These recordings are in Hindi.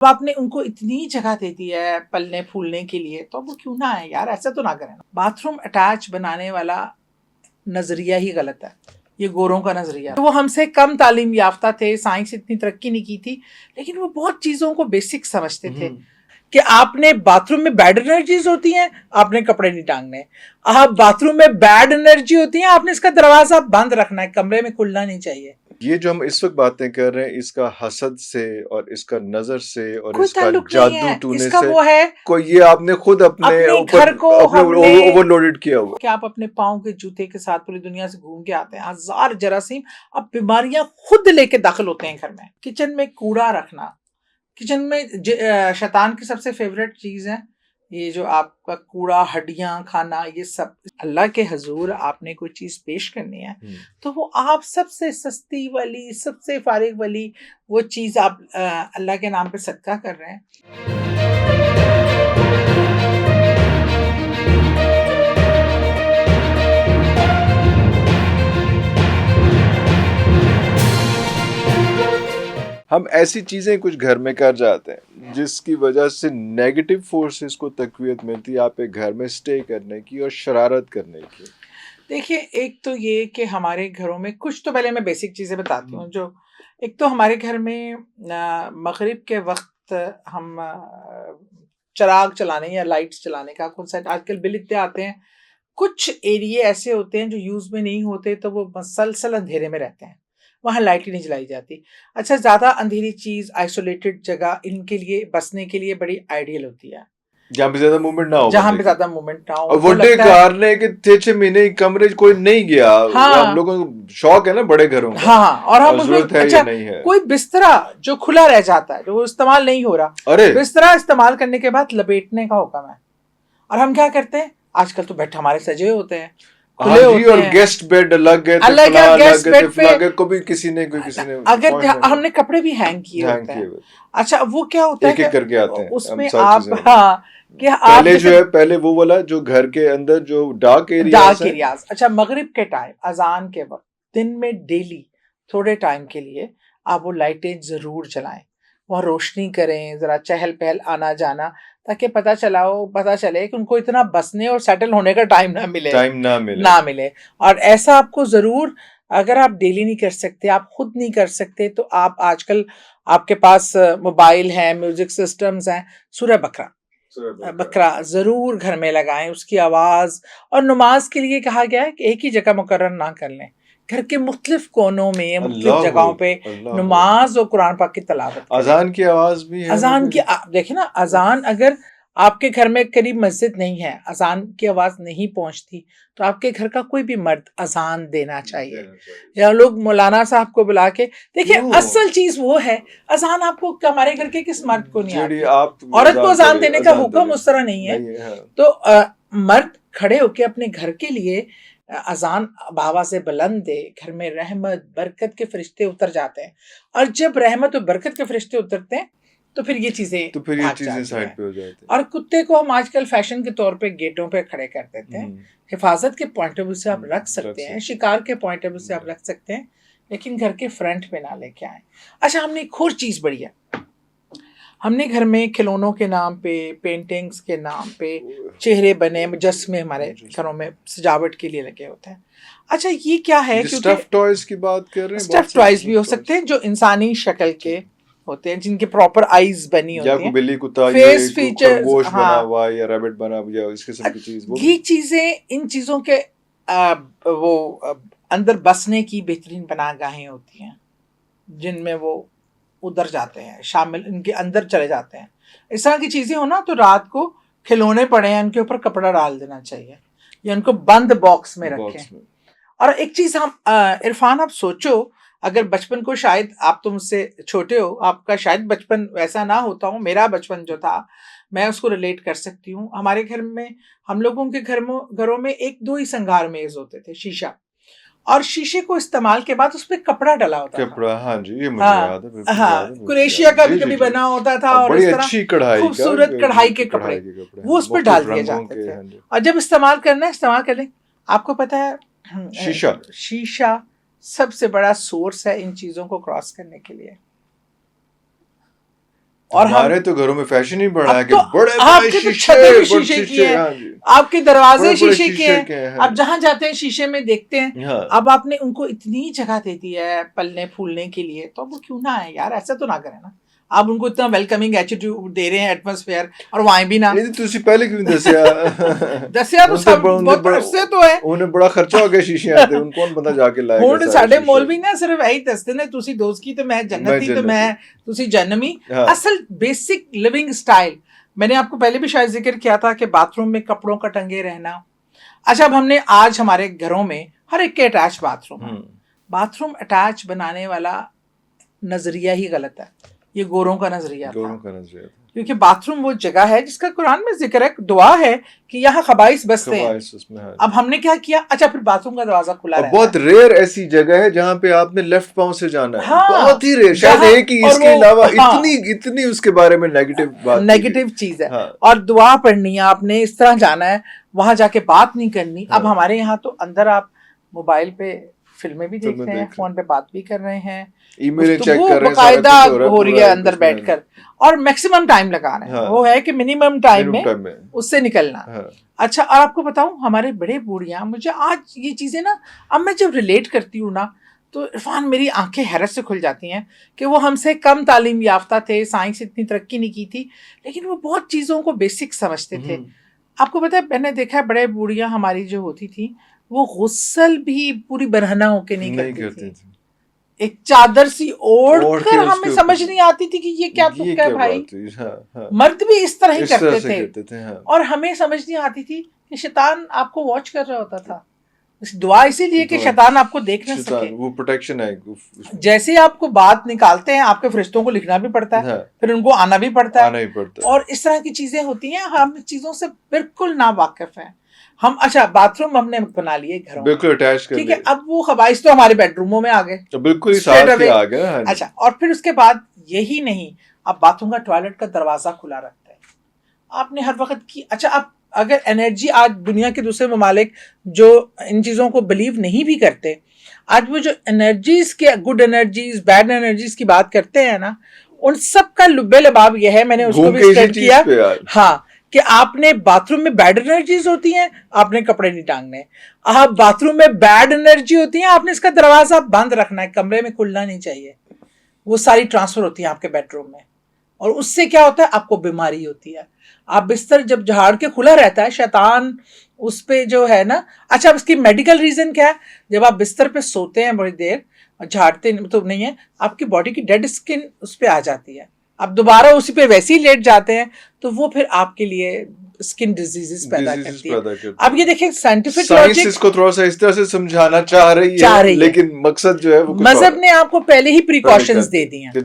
तो आपने उनको इतनी जगह दे दी है पलने फूलने के लिए, तो वो क्यों ना है यार, ऐसा तो ना करें। बाथरूम अटैच बनाने वाला नजरिया ही गलत है, ये गोरों का नजरिया। तो वो हमसे कम तालीम याफ्ता थे, साइंस इतनी तरक्की नहीं की थी, लेकिन वो बहुत चीजों को बेसिक समझते थे कि आपने बाथरूम में बैड एनर्जीज होती हैं, आपने कपड़े नहीं टांगने। आप बाथरूम में बैड एनर्जी होती है, आपने इसका दरवाजा बंद रखना है, कमरे में खुलना नहीं चाहिए। ये जो हम इस वक्त बातें कर रहे हैं, इसका हसद से और इसका नजर से और कोई इसका ताल्लुक नहीं जादू है, टूने इसका से वो है कोई, ये आपने खुद अपने ऊपर घर को अपने हमने ओवरलोडेड किया हुआ। कि आप अपने पाँव के जूते के साथ पूरी दुनिया से घूम के आते हैं, हजार जरासीम, अब बीमारियां खुद लेके दाखिल होते हैं घर में। किचन में कूड़ा रखना, किचन में शैतान की सबसे फेवरेट चीज है ये जो आपका कूड़ा, हड्डियां खाना, ये सब। अल्लाह के हजूर आपने कोई चीज पेश करनी है तो वो आप सबसे सस्ती वाली, सबसे फारिग वाली वो चीज आप अल्लाह के नाम पे सदका कर रहे हैं। हम ऐसी चीजें कुछ घर में कर जाते हैं जिसकी वजह से नेगेटिव फोर्सेस को तकवीत मिलती है आप एक घर में स्टे करने की और शरारत करने की। देखिए, एक तो ये कि हमारे घरों में कुछ, तो पहले मैं बेसिक चीज़ें बताती हूँ। जो एक तो हमारे घर में मगरिब के वक्त हम चिराग चलाने या लाइट्स चलाने का कॉन्सेप्ट, आजकल बिल इतने आते हैं, कुछ एरिया ऐसे होते हैं जो यूज़ में नहीं होते, तो वो मसलसल अंधेरे में रहते हैं, वहाँ लाइट ही नहीं जलाई जाती। अच्छा, ज़्यादा अंधेरी चीज़, आइसोलेटेड जगह इनके लिए, बसने के लिए बड़ी आइडियल होती है, जहाँ पे ज्यादा मूवमेंट ना हो, जहाँ पे ज्यादा मूवमेंट ना हो। और वड्डे कारने के 6-6 महीने कमरे कोई नहीं गया। हाँ, हम लोगों को शौक है ना बड़े घरों का। हाँ, और हम उसमें जरूरत है अच्छा, या नहीं है। कोई बिस्तरा जो खुला रह जाता है, जो वो इस्तेमाल नहीं हो रहा, अरे बिस्तरा इस्तेमाल करने के बाद लपेटने का हुक्म है। और हम क्या करते हैं, आजकल तो बेड हमारे सजे हुए हैं, खुले होते और हैं, गेस्ट बेड अलग गए थे, अलग है, गेस्ट बेड पे को भी किसी ने अगर हमने कपड़े भी हैंग किए होते हैं। अच्छा, वो क्या होता है एक एक करके आते हैं उसमें आप, हाँ, कि आप पहले जो है, पहले वो वाला जो घर के अंदर जो डार्क एरियाज। अच्छा, मगरिब के टाइम अजान के वक्त दिन में डेली थोड़े टाइम के लिए आप वो लाइटें जरूर जलाएं, वहाँ रोशनी करें, जरा चहल पहल आना जाना, ताकि पता चले कि उनको इतना बसने और सेटल होने का टाइम ना मिले। और ऐसा आपको जरूर, अगर आप डेली नहीं कर सकते, आप खुद नहीं कर सकते, तो आप आजकल आपके पास मोबाइल है, म्यूजिक सिस्टम्स हैं, सूरह बकरा जरूर घर में लगाएं, उसकी आवाज। और नमाज के लिए कहा गया है कि एक ही जगह मुकर्रर ना कर लें, घर के मुख्तलिफ कोनों में, मुख्तलिफ जगहों पे नमाज और कुरान पाक की तलावत। अजान की आवाज भी है, अजान की देखिए ना, अजान अगर आपके घर में करीब मस्जिद नहीं है, अजान की आवाज नहीं पहुंचती, तो आपके घर का कोई भी मर्द अजान देना चाहिए, या लोग मौलाना साहब को बुला के। देखिए, असल चीज वो है, अजान आपको हमारे घर के किस मर्द को नहीं आती, औरत को अजान देने का हुक्म उस तरह नहीं है। तो मर्द खड़े होके अपने घर के लिए अजान बाबा से बुलंद दे, घर में रहमत बरकत के फरिश्ते उतर जाते हैं। और जब रहमत और बरकत के फरिश्ते उतरते हैं तो फिर ये चीजें साइड पे हो जाती हैं। और कुत्ते को हम आजकल फैशन के तौर पे गेटों पे खड़े कर देते हैं। हिफाजत के पॉइंट ऑफ व्यू से आप रख सकते हैं, शिकार के पॉइंट ऑफ व्यू से आप रख सकते हैं, लेकिन घर के फ्रंट पे ना लेके आए। अच्छा, हमने एक और चीज बड़ी है, हमने घर में खिलौनों के नाम पे, पेंटिंग्स के नाम पे चेहरे बने मुजस्मे हमारे घरों में सजावट के लिए लगे होते हैं। अच्छा, ये क्या है, स्टफ टॉयज की बात कर रहे हैं, स्टफ टॉयज भी हो सकते हैं जो इंसानी शक्ल के होते हैं, जिनके प्रॉपर आईज बनी होती हैं, बिल्ली, कुत्ता, फेस फीचर्स, बना हुआ या रैबिट बना हुआ, इस किस्म की चीज। ये चीजें, इन चीजों के अंदर बसने की बेहतरीन पनाहगाहें होती हैं, जिनमें वो उधर जाते हैं, शामिल इनके अंदर चले जाते हैं। इस तरह की चीजें हो ना, तो रात को खिलौने पड़े हैं, उनके ऊपर कपड़ा डाल देना चाहिए, या उनको बंद बॉक्स में रखें। और एक चीज हम इरफान, आप सोचो, अगर बचपन को, शायद आप तो मुझसे छोटे हो, आपका शायद बचपन वैसा ना होता हो, मेरा बचपन जो था मैं उसको रिलेट कर सकती हूँ। हमारे घर में, हम लोगों के घरों में एक दो ही संगार मेज होते थे, शीशा, और शीशे को इस्तेमाल के बाद उस पर कपड़ा डला होता था। हाँ जी, ये मुझे याद है। हाँ, कुरेशिया का भी कभी बना होता था, और बड़ी अच्छी कढ़ाई, खूबसूरत कढ़ाई के कपड़े वो उस पर डाल दिए जाते थे। और जब इस्तेमाल कर लें, आपको पता है शीशा सबसे बड़ा सोर्स है इन चीजों को क्रॉस करने के लिए। और हम हमारे तो घरों में फैशन ही बढ़ा है अब कि तो बड़े आपके तो शीशे, छतें भी बड़े शीशे की शीशे, हैं, हाँ जी, आपके दरवाजे बड़े बड़े शीशे के शीशे हैं, के हैं, आप जहां जाते हैं शीशे में देखते हैं। हाँ। अब आपने उनको इतनी जगह दे दी है पलने फूलने के लिए, तो वो क्यों ना है यार, ऐसा तो ना करें ना। आप उनको इतना वेलकमिंग एटीट्यूड दे रहे हैं, एटमॉस्फेयर, और वहां भी ना नहीं तुसी पहले क्यों नहीं दसिया? दसिया तो सब उन्हें बहुत अरसे तो है। उन्हें बड़ा खर्चा हो गया शीशे आते, उन कौन बंदा जाके लाएगा ਹੁਣ सारे ਸਾਡੇ शीशे? ਮੌਲਵੀ ਨਾ ਸਿਰਫ ਇਹੀ ਦੱਸਦੇ ਨੇ, ਤੁਸੀਂ ਦੋਸਤੀ ਤੇ मैं जन्नती, तो मैं ਤੁਸੀਂ जन्नमी। हाँ। असल बेसिक लिविंग स्टाइल मैंने आपको पहले भी शायद जिक्र किया था कि बाथरूम में कपड़ों का टंगे रहना। अच्छा, अब हमने आज हमारे घरों में हर एक के अटैच बाथरूम है। बाथरूम अटैच बनाने वाला नजरिया ही गलत है, ये गोरों का नजरिया था, क्योंकि बाथरूम वो जगह है जिसका कुरान में जिक्र है, दुआ है कि यहाँ खबाइस बसते हैं। अब हमने क्या किया, अच्छा फिर बाथरूम का दरवाजा खुला रहता है। बहुत रेयर ऐसी जगह है जहाँ पे आपने लेफ्ट पांव से जाना है, हाँ, बहुत ही रेयर, शायद एक ही, इसके अलावा इतनी उसके बारे में नेगेटिव चीज है। और दुआ पढ़नी है आपने, इस तरह जाना है, वहां जाके बात नहीं करनी। अब हमारे यहाँ तो अंदर आप मोबाइल पे फिल्में भी देख रहे हैं, फोन पे बात भी कर रहे हैं, ईमेल तो चेक वो कर रहे हैं, बकायदा हो रही है अंदर बैठकर, और मैक्सिमम टाइम लगा रहे हैं। वो है कि मिनिमम टाइम में उससे निकलना। अच्छा, और आपको बताऊं, हमारे बड़े बूढ़ियां, मुझे आज ये चीजें ना, अब मैं जब रिलेट करती हूँ ना, तो इरफान मेरी आंखें हैरत से खुल जाती हैं कि वो हमसे कम तालीम याफ्ता थे, साइंस इतनी तरक्की नहीं की थी, लेकिन वो बहुत चीज़ों को बेसिक समझते थे। आपको पता है, मैंने देखा है बड़े बूढ़ियां हमारी जो होती थी, वो गुस्सल भी पूरी बरहना होके नहीं करती थी। एक चादर सी ओढ़ कर, हमें समझ नहीं आती थी कि ये क्या तुक्का है भाई। मर्द भी इस तरह ही करते थे। और हमें समझ नहीं आती थी कि शैतान आपको वॉच कर रहा होता था। दुआ इसीलिए कि शैतान आपको देख न सके, वो प्रोटेक्शन है। जैसे आपको बात निकालते हैं, आपके फरिश्तों को लिखना भी पड़ता है, फिर उनको आना भी पड़ता है, और इस तरह की चीजें होती हैं। हम चीजों से बिल्कुल ना वाकिफ हैं हम। अच्छा, बाथरूम हमने बना लिए घरों, बिल्कुल अटैच कर, ठीक है। अब वो खबाइश तो हमारे बेडरूमों में आ गए, तो बिल्कुल साथ ही आ गए। अच्छा, और फिर उसके बाद यही नहीं, अब बाथरूम का टॉयलेट का दरवाजा खुला रखता है आपने हर वक्त की। अच्छा, अब अगर एनर्जी, आज दुनिया के दूसरे ममालिक जो इन चीज़ों को बिलीव नहीं भी करते, आज वो जो एनर्जीज के, गुड एनर्जीज बैड एनर्जीज की बात करते हैं ना, उन सब का लुब्बे लबाब यह है, मैंने उसको भी स्टार्ट किया, हाँ, कि आपने बाथरूम में बैड एनर्जीज होती हैं, आपने कपड़े नहीं टांगने। आप बाथरूम में बैड एनर्जी होती है, आपने इसका दरवाजा बंद रखना है, कमरे में खुलना नहीं चाहिए। वो सारी ट्रांसफर होती है आपके बेडरूम में, और उससे क्या होता है, आपको बीमारी होती है। आप बिस्तर जब झाड़ के खुला रहता है, शैतान उस पे जो है ना। अच्छा, इसकी मेडिकल रीजन क्या है, जब आप बिस्तर पे सोते हैं बड़ी देर और झाड़ते तो नहीं है, आपकी बॉडी की डेड स्किन उस पे आ जाती है, आप दोबारा उसी पे वैसे ही लेट जाते हैं, तो वो फिर आपके लिए स्किन डिजीजेस पैदा करती है। अब ये देखिए, साइंटिफिक लॉजिक इसको थोड़ा सा इस तरह से समझाना चाह रही है, लेकिन मकसद जो है वो मजहब ने आपको पहले ही प्रिकॉशंस दे दी हैं कि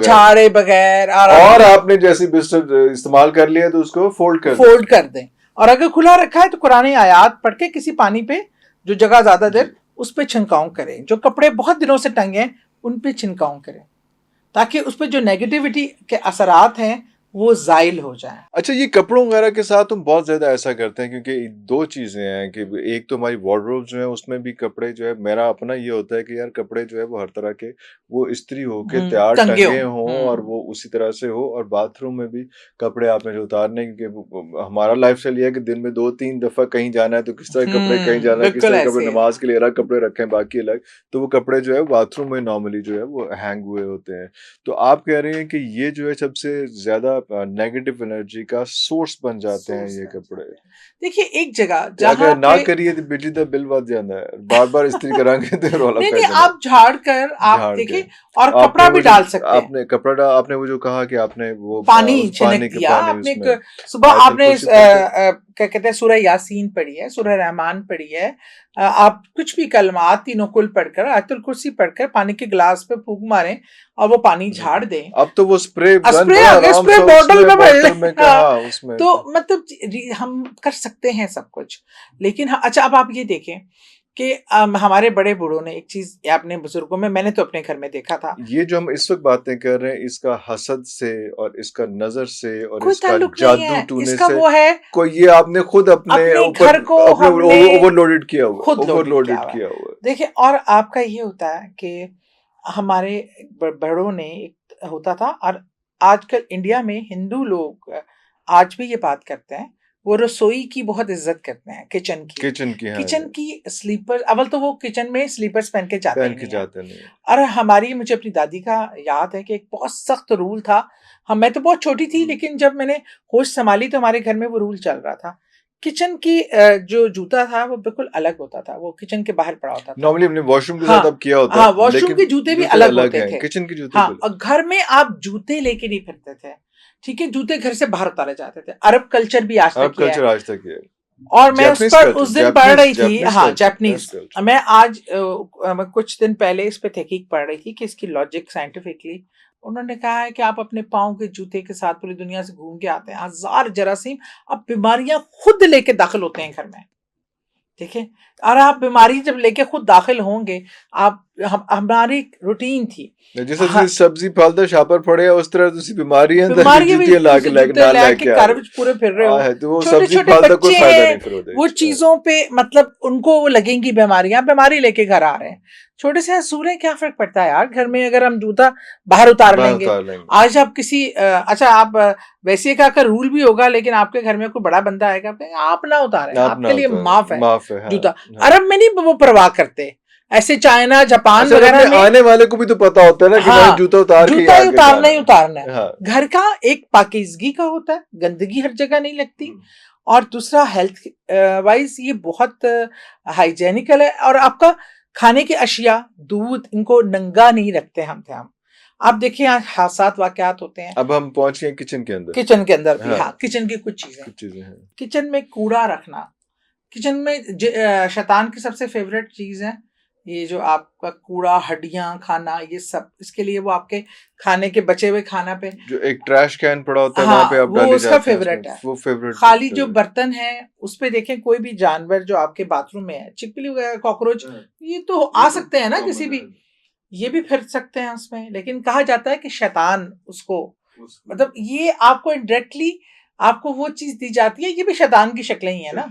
झाड़े बगैर, और आपने जैसे बिस्तर इस्तेमाल कर लिया तो उसको फोल्ड कर दें, और अगर खुला रखा है तो कुरानी आयात पढ़ के किसी पानी पे जो जगह ज्यादा देर, उस पे छिनकाव करें। जो कपड़े बहुत दिनों से टंगे हैं उन पे छिनकाव करें, ताकि उस पर जो नेगेटिविटी के असरात हैं वो जाइल हो जाए। अच्छा, ये कपड़ों वगैरह के साथ हम बहुत ज्यादा ऐसा करते हैं, क्योंकि दो चीजें हैं कि एक तो हमारी वार्डरोब जो है उसमें भी कपड़े जो है, मेरा अपना ये होता है कि यार कपड़े जो है वो हर तरह के वो इस्त्री होके तैयार टंगे हों और वो उसी तरह से हो। और बाथरूम में भी कपड़े आपने जो उतारने, क्योंकि हमारा लाइफस्टाइल ये है कि दिन में 2-3 दफा कहीं जाना है तो किस तरह कपड़े, कहीं जाना है किस तरह कपड़े, नमाज के लिए अलग कपड़े रखें, बाकी अलग, तो वो कपड़े जो है बाथरूम में नॉर्मली जो है वो हैंग हुए होते हैं। तो आप कह रहे हैं कि ये जो है सबसे ज्यादा नेगेटिव एनर्जी का सोर्स बन जाते हैं ये कपड़े। देखिए, एक जगह जहां ना करिए तो बिजली का बिल बढ़ जाता है, बार-बार इस्त्री कराएंगे तो रौला नहीं, आप झाड़ कर आप देखिए, और कपड़ा भी डाल सकते हैं। आपने कपड़ा आपने वो जो कहा कि आपने वो पानी छिड़क दिया, आपने सुबह आपने क्या कहते हैं, सूरह यासीन पढ़ी है, सूरह रहमान पढ़ी है, आप कुछ भी कलमात तीनों कुल पढ़कर, आयतुल कुर्सी पढ़कर पानी के गिलास पे फूंक मारें और वो पानी झाड़ दें। अब तो वो स्प्रे बॉटल में भर लें, तो मतलब हम कर सकते हैं सब कुछ। लेकिन अच्छा, अब आप ये देखें कि हमारे बड़े बूढ़ों ने एक चीज, अपने बुजुर्गों में, मैंने तो अपने घर में देखा था, ये जो हम इस वक्त बातें कर रहे हैं, इसका हसद से और इसका नजर से और इसका जादू टूने से वो है, कोई ये आपने खुद अपने घर को ओवरलोडेड किया हुआ। देखिए, और आपका ये होता है कि हमारे बड़ों ने एक होता था, और आजकल इंडिया में हिंदू लोग आज भी ये बात करते हैं, वो रसोई की बहुत इज्जत करते हैं, किचन की। हाँ किचन जी, की स्लीपर, अव्वल तो वो किचन में स्लीपर्स पहन के जाते ही नहीं हैं। जाते नहीं है। और हमारी, मुझे अपनी दादी का याद है कि एक बहुत सख्त रूल था। हम, मैं तो बहुत छोटी थी, लेकिन जब मैंने होश संभाली तो हमारे घर में वो रूल चल रहा था। किचन की जो जूता था वो बिल्कुल अलग होता था, वो किचन के बाहर पड़ा होता था। नॉर्मली अपने वॉशरूम के हाँ, साथ अब किया होता हाँ, है, वॉशरूम लेकिन के जूते भी जूते अलग अलग होते हैं, थे। किचन के जूते हाँ, भी और घर में आप जूते लेके नहीं फिरते थे, ठीक है, जूते घर से बाहर उतारे जाते थे। अरब कल्चर भी आज अरब तक ये है। कल्चर आज तक है। और मैं उस जापानीज पर कल्चर, उस दिन पढ़ रही थी, जापानीज हाँ, कल्चर, जापानीज। कल्चर। मैं आज कुछ दिन पहले इस पे तहकीक पढ़ रही थी कि इसकी लॉजिक साइंटिफिकली, उन्होंने कहा है कि आप अपने पाँव के जूते के साथ पूरी दुनिया से घूम के आते हैं, हजार जरासीम, अब बीमारियां खुद लेके दाखिल होते हैं घर में, ठीक है। और आप बीमारी जब लेके खुद दाखिल होंगे, आप, हमारी रूटीन थी। जैसे तुसी सब्जी फल दा छापर फड़े उस तरह तुसी बीमारियां दा बीमारियां भी जूतियां ला के जूते नाल लेके लेके आ घर रहे विच पूरे फिर रहे हो। है, तो वो छोटे सब्जी छोटे फल दा कोई बच्चे फायदा हैं, नहीं फिर ओदे वो विच। चीजों पे मतलब उनको वो लगेंगी बीमारियां, बीमारी लेके घर आ रहे हैं। छोटे से सूरे, क्या फर्क पड़ता है यार, घर में अगर हम जूता बाहर उतार बाहर लेंगे। उतार लेंगे। आज आप किसी अच्छा, आप वैसे का का रूल भी होगा, लेकिन आपके घर में कोई बड़ा बंदा आएगा, आप ना उतारें, आप ना आपके लिए उतार, माफ है माफ है, हाँ, जूता। हाँ। अरब में नहीं वो परवाह करते, ऐसे चाइना जापान अच्छा, वगैरह अपने में, आने वाले को भी तो पता होता है ना कि भाई हाँ, जूता उतार के जूता ही आगे उतारना जाना ही उतारना है। हाँ। घर का एक पाकीज़गी का होता है, गंदगी हर जगह नहीं लगती। और दूसरा हेल्थ वाइज ये बहुत हाइजेनिकल है। और आपका खाने की अशिया, दूध, इनको नंगा नहीं रखते हम थे हम। आप देखिए यहाँ हादसात वाकयात होते हैं। अब हम पहुंच गए किचन के अंदर। किचन के अंदर भी, हाँ, हाँ, किचन की कुछ चीजें, कुछ चीजें हैं। किचन में कूड़ा रखना। किचन में शैतान की सबसे फेवरेट चीज है ये जो आपका कूड़ा, हड्डियां खाना, ये सब, इसके लिए वो आपके खाने के बचे हुए खाना पे, जो एक ट्रैश कैन पड़ा होता है वहां पे हाँ, आप वो डाली उसका जाते हैं, फेवरेट है। वो फेवरेट खाली जो बर्तन है उस पे देखें, कोई भी जानवर जो आपके बाथरूम में है, छिपकली वगैरह, कॉकरोच, ये तो आ सकते हैं ना किसी भी, ये भी फिर सकते हैं उसमें। लेकिन कहा जाता है कि शैतान उसको, मतलब ये आपको इंडायरेक्टली आपको वो चीज दी जाती है, ये भी शैतान की शक्लें ही है ना।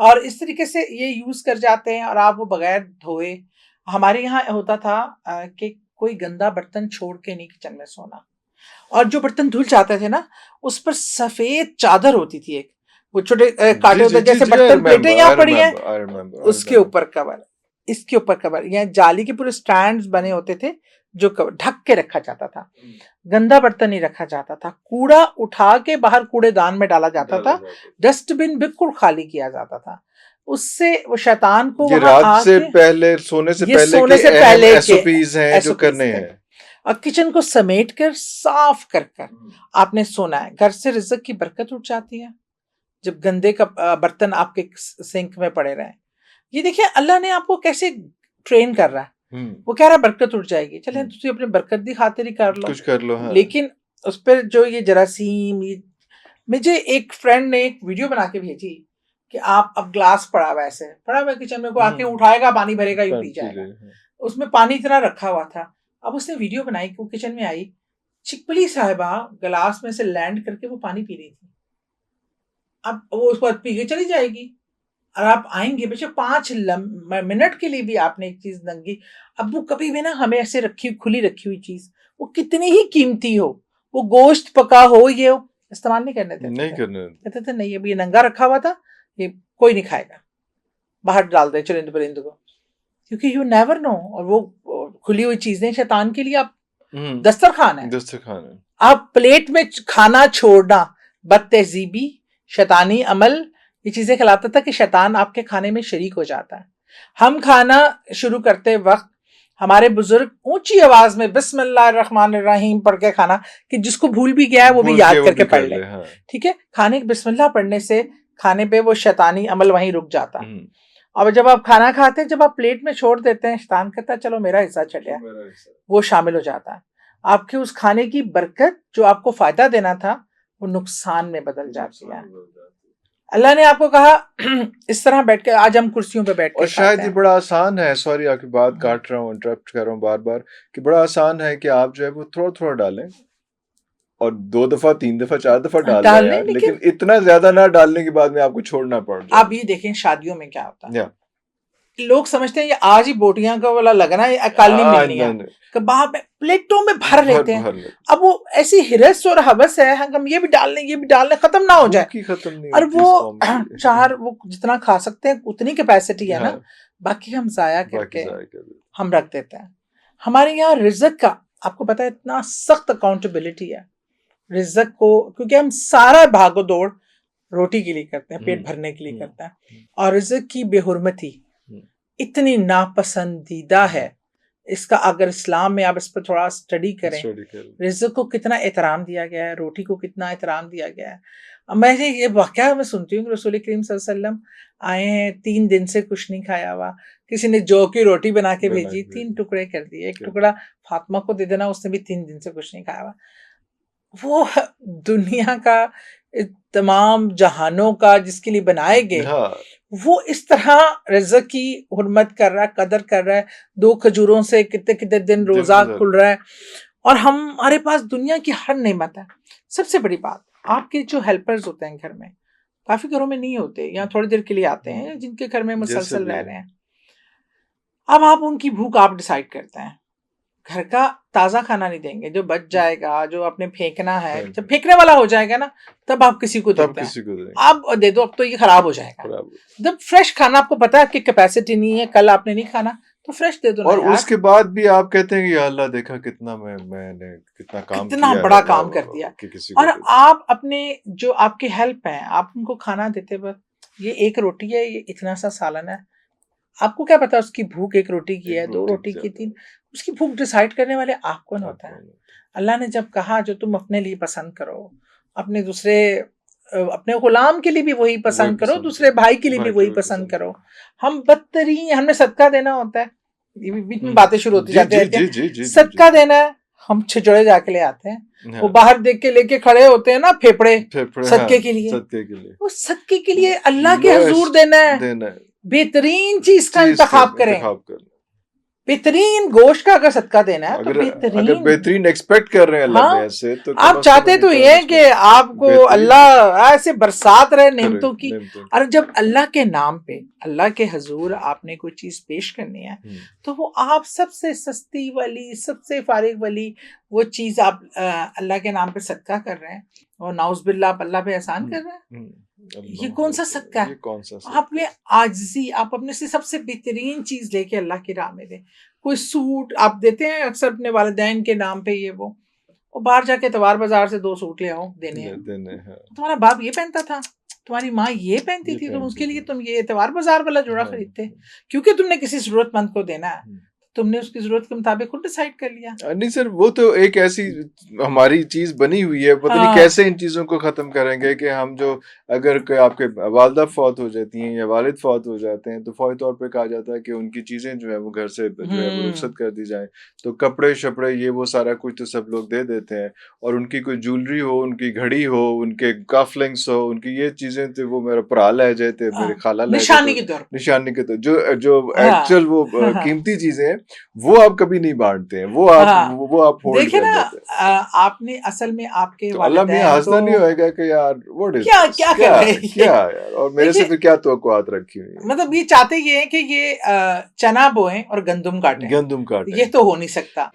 और इस तरीके से ये यूज कर जाते हैं, और आप वो बगैर धोए। हमारे यहाँ होता था कि कोई गंदा बर्तन छोड़ के नहीं किचन में सोना। और जो बर्तन धुल जाते थे ना, उस पर सफेद चादर होती थी एक, वो छोटे कांटे होते, जैसे बर्तन प्लेटें यहाँ पड़ी हैं, उसके ऊपर कवर, इसके ऊपर कवर, या जाली के पूरे स्टैंड्स बने होते थे जो कवर ढक के रखा जाता था। गंदा बर्तन नहीं रखा जाता था, कूड़ा उठा के बाहर कूड़ेदान में डाला जाता था, डस्टबिन बिल्कुल खाली किया जाता था। उससे वो शैतान को ये वहां रात से आके, पहले सोने से ये पहले सोने के से अहम पहले के एसओपीज हैं जो SOPs करने थे। हैं। और किचन को समेट कर साफ कर कर आपने सोना है, घर से रिज़्क की बरकत उठ जाती है जब गंदे का बर्तन आपके सिंक में पड़े रहे। ये देखिए अल्लाह ने आपको कैसे ट्रेन कर रहा है। वो कह रहा है बरकत उठ जाएगी, चले तुम अपनी बरकत दी खातिर ही कर लो, कुछ कर लो, हाँ। लेकिन उस पर जो ये जरासीम, ये, मुझे एक फ्रेंड ने एक वीडियो बना के भेजी कि आप, अब ग्लास पड़ा हुआ, ऐसे पड़ा हुआ किचन में, को आके उठाएगा, पानी भरेगा, यूं पी जाएगा, उसमें पानी इतना रखा हुआ था। अब उसने वीडियो बनाई कि वो किचन में आई, छिपकली साहिबा गिलास में से लैंड करके वो पानी पी रही थी। अब वो उसको पी के चली जाएगी, और आप आएंगे बच्चे 5 मिनट के लिए भी आपने एक चीज नंगी, अब वो कभी भी ना, हमें ऐसे रखी खुली रखी हुई चीज, वो कितनी ही कीमती हो, वो गोश्त पका हो, ये हो, इस्तेमाल नहीं करने देते, नहीं करने कहते थे नहीं, अभी ये नंगा रखा हुआ था, ये कोई नहीं खाएगा, बाहर डाल दे चरिंद परिंद को, क्योंकि यू नेवर नो। और वो खुली हुई चीजें शैतान के लिए, आप दस्तरखान है, दस्तरखान है। आप प्लेट में खाना छोड़ना बदतहजीबी, शैतानी अमल, ये चीजें खिलाता था कि शैतान आपके खाने में शरीक हो जाता है। हम खाना शुरू करते वक्त हमारे बुजुर्ग ऊंची आवाज में बिस्मिल्लाहिर्रहमानिर्रहीम पढ़ के खाना, कि जिसको भूल भी गया है वो भी याद करके पढ़ ले, हाँ। ठीक है, खाने बिस्मिल्लाह पढ़ने से खाने पे वो शैतानी अमल वहीं रुक जाता है। अब जब आप खाना खाते हैं, जब आप प्लेट में छोड़ देते हैं, शैतान कहता है चलो मेरा हिस्सा चलिए, वो शामिल हो जाता है। आपके उस खाने की बरकत जो आपको फायदा देना था, वो नुकसान में बदल जाती है। अल्लाह ने आपको कहा इस तरह बैठ के, आज हम कुर्सियों पे बैठ के, और शायद ये बड़ा आसान है, सॉरी आपकी बात काट रहा हूँ, इंटरप्ट कर रहा हूँ बार बार, कि बड़ा आसान है कि आप जो है वो थोड़ा थोड़ा डालें, और 2 दफा 3 दफा 4 दफा डाल लें, लेकिन इतना ज्यादा ना डालने के बाद में आपको छोड़ना पड़ जाए। आप ये देखें शादियों में क्या होता है, लोग समझते हैं ये आज ही बोटियां का वाला लगना है, कल नहीं मिलनी है, कबाब प्लेटों में भर लेते हैं। अब वो ऐसी हिरस और हवस है, हम ये भी डाल लें, ये भी डाल लें, खत्म ना हो जाए। और वो चार वो जितना खा सकते हैं उतनी कैपेसिटी है ना, बाकी हम जाया करके हम रख देते हैं। हमारे यहाँ रिज़्क का आपको पता है इतना सख्त अकाउंटेबिलिटी है रिज़्क को, क्योंकि हम सारा भागो दौड़ रोटी के लिए करते हैं, पेट भरने के लिए करते हैं, और रिज़्क की बेहुरमती इतनी नापसंदीदा है। इसका अगर इस्लाम में आप इस पर थोड़ा स्टडी करें, रिज़्क को कितना एहतराम दिया गया है, रोटी को कितना एहतराम दिया गया है। मैंने ये वाक़या मैं सुनती हूँ कि रसूल करीम सल्लल्लाहु अलैहि वसल्लम आए हैं, 3 दिन से कुछ नहीं खाया हुआ, किसी ने जौ की रोटी बना के भेजी, 3 टुकड़े कर दिए, एक टुकड़ा फातिमा को दे देना, उसने भी 3 दिन से कुछ नहीं खाया हुआ। वो दुनिया का तमाम जहानों का जिसके लिए बनाए गए, वो इस तरह रिज़्क की हुर्मत कर रहा है, कदर कर रहा है, 2 खजूरों से कितने कितने दिन रोज़ा खुल रहा है, और हमारे पास दुनिया की हर नेमत है। सबसे बड़ी बात, आपके जो हेल्पर्स होते हैं घर में, काफ़ी घरों में नहीं होते या थोड़ी देर के लिए आते हैं, जिनके घर में मुसलसल रह रहे हैं, अब आप उनकी भूख आप डिसाइड करते हैं। घर का ताज़ा खाना नहीं देंगे, जो बच जाएगा, जो आपने फेंकना है, जब फेंकने वाला हो जाएगा ना, तब आप किसी को देते हैं। आप दे दो, अब तो ये खराब हो जाएगा। जब फ्रेश खाना आपको पता है आपकी कैपेसिटी नहीं है, कल आपने नहीं खाना, तो फ्रेश दे दो। और उसके बाद भी आप कहते हैं कि या अल्लाह देखा कितना मैंने कितना काम कितना बड़ा काम कर दिया। और आप अपने जो आपके हेल्प हैं, आप उनको खाना देते वक्त, ये 1 रोटी है, ये इतना सा सालन है, आपको क्या पता उसकी भूख 1 रोटी की है, 2 रोटी की, 3, उसकी भूख डिसाइड करने वाले आप कौन होता है? अल्लाह ने जब कहा जो तुम अपने लिए पसंद करो, अपने दूसरे अपने गुलाम के लिए भी वही पसंद करो, दूसरे भाई के लिए भी वही पसंद करो। हम बदतरीन, हमें सदका देना होता है, ये बीच में बातें शुरू होती जाती है, सदका देना है, हम छिछोड़े जाके ले आते हैं, वो बाहर देख के लेके खड़े होते हैं ना फेफड़े सदके के लिए, वो सदके के लिए अल्लाह के हुजूर देना है। बेहतरीन चीज का इंतखाब करें, बेहतरीन गोश्त का अगर सदका देना है, तो बेहतरीन एक्सपेक्ट कर रहे हैं अल्लाह में ऐसे, तो आप चाहते तो ये कि आपको अल्लाह ऐसे बरसात रहे नेमतों की। और जब अल्लाह के नाम पे, अल्लाह के हुजूर आपने कोई चीज पेश करनी है, तो वो आप सबसे सस्ती वाली, सबसे फारिग वाली वो चीज आप अल्लाह के नाम पे सदका कर रहे हैं, और नाउज़ बिल्लाह आप अल्लाह पे एहसान कर रहे हैं। ये कौन सा सदका है? आप में आजिज़ी, आप अपने से सबसे बेहतरीन चीज लेके अल्लाह की राह में दें। कोई सूट आप देते हैं अक्सर अपने वालिदैन के नाम पे, ये वो बाहर जाके तवार बाजार से 2 सूट ले आओ देने हैं। तुम्हारा बाप ये पहनता था, तुम्हारी माँ ये पहनती थी, तुम उसके लिए तुम ये तवार बाजार वाला जोड़ा खरीदते, क्योंकि तुमने किसी जरूरतमंद को देना है, तुमने उसकी जरूरत के मुताबिक खुद डिसाइड कर लिया। नहीं सर, वो तो एक ऐसी हमारी चीज बनी हुई है, पता नहीं कैसे इन चीजों को खत्म करेंगे कि हम जो, अगर आपके वालदा फौत हो जाती हैं या वालिद फौत हो जाते हैं, तो फौरी तौर पे कहा जाता है कि उनकी चीजें जो है वो घर से जो है वो रुखसत कर दी जाए। तो कपड़े शपड़े ये वो सारा कुछ तो सब लोग दे देते हैं, और उनकी कोई ज्वेलरी हो, उनकी घड़ी हो, उनके काफलिंग्स हो, उनकी ये चीजें थे वो मेरा भरा ले जाते, मेरे खाला ले निशानी के तौर जो एक्चुअल वो कीमती चीजें हैं, वो आप कभी नहीं बांटते हैं, वो आप होल्ड कर लेते हैं। आपने असल में आपके तो अल्लाह मियां हंसना नहीं होएगा कि यार व्हाट इज क्या यार, और मेरे से फिर क्या तवक्कुआत रखी हुई है? मतलब ये चाहते ये हैं कि ये चना बोएं और गंदुम काटें, ये तो हो नहीं सकता।